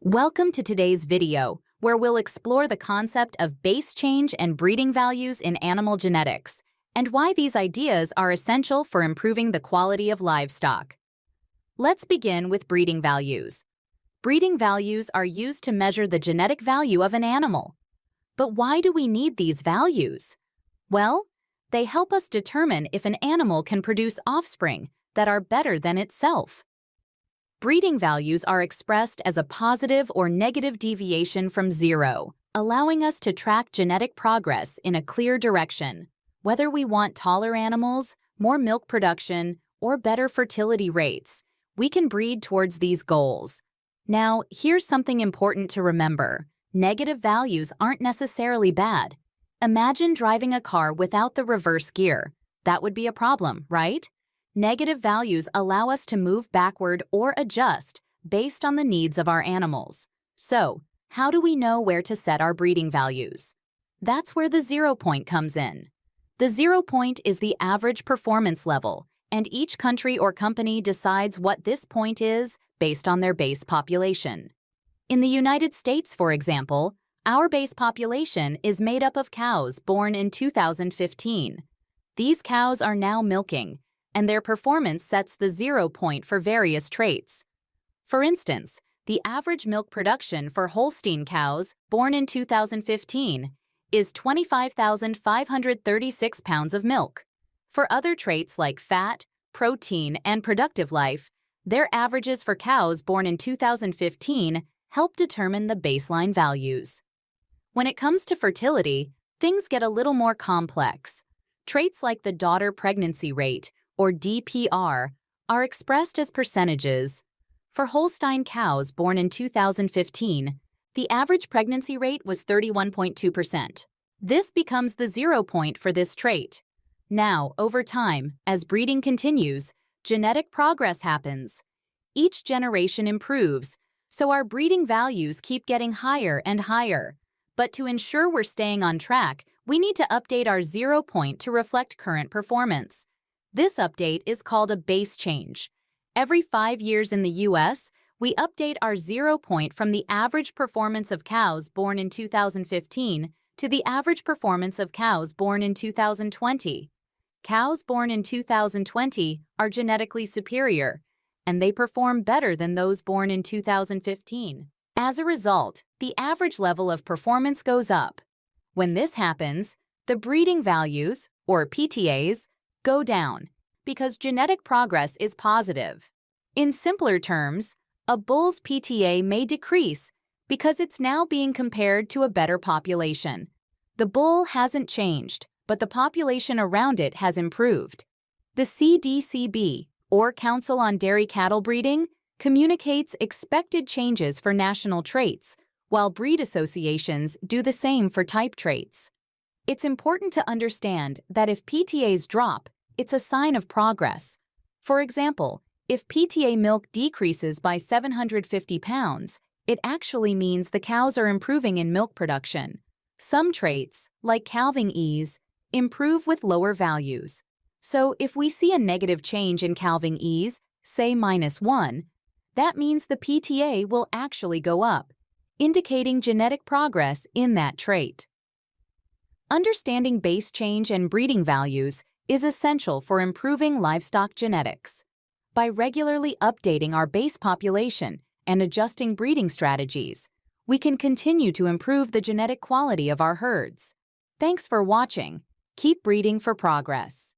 Welcome to today's video, where we'll explore the concept of base change and breeding values in animal genetics, and why these ideas are essential for improving the quality of livestock. Let's begin with breeding values. Breeding values are used to measure the genetic value of an animal. But why do we need these values? Well, they help us determine if an animal can produce offspring that are better than itself. Breeding values are expressed as a positive or negative deviation from zero, allowing us to track genetic progress in a clear direction. Whether we want taller animals, more milk production, or better fertility rates, we can breed towards these goals. Now, here's something important to remember. Negative values aren't necessarily bad. Imagine driving a car without the reverse gear. That would be a problem, right? Negative values allow us to move backward or adjust based on the needs of our animals. So, how do we know where to set our breeding values? That's where the 0 point comes in. The 0 point is the average performance level, and each country or company decides what this point is based on their base population. In the United States, for example, our base population is made up of cows born in 2015. These cows are now milking, and their performance sets the 0 point for various traits. For instance, the average milk production for Holstein cows born in 2015 is 25,536 pounds of milk. For other traits like fat, protein, and productive life, their averages for cows born in 2015 help determine the baseline values. When it comes to fertility, things get a little more complex. Traits like the daughter pregnancy rate, or DPR, are expressed as percentages. For Holstein cows born in 2015, the average pregnancy rate was 31.2%. This becomes the 0 point for this trait. Now, over time, as breeding continues, genetic progress happens. Each generation improves, so our breeding values keep getting higher and higher. But to ensure we're staying on track, we need to update our 0 point to reflect current performance. This update is called a base change. Every 5 years in the U.S., we update our 0 point from the average performance of cows born in 2015 to the average performance of cows born in 2020. Cows born in 2020 are genetically superior, and they perform better than those born in 2015. As a result, the average level of performance goes up. When this happens, the breeding values, or PTAs, go down because genetic progress is positive. In simpler terms, a bull's PTA may decrease because it's now being compared to a better population. The bull hasn't changed, but the population around it has improved. The CDCB, or Council on Dairy Cattle Breeding, communicates expected changes for national traits, while breed associations do the same for type traits. It's important to understand that if PTAs drop, it's a sign of progress. For example, if PTA milk decreases by 750 pounds, it actually means the cows are improving in milk production. Some traits, like calving ease, improve with lower values. So if we see a negative change in calving ease, say -1, that means the PTA will actually go up, indicating genetic progress in that trait. Understanding base change and breeding values is essential for improving livestock genetics. By regularly updating our base population and adjusting breeding strategies, we can continue to improve the genetic quality of our herds. Thanks for watching. Keep breeding for progress.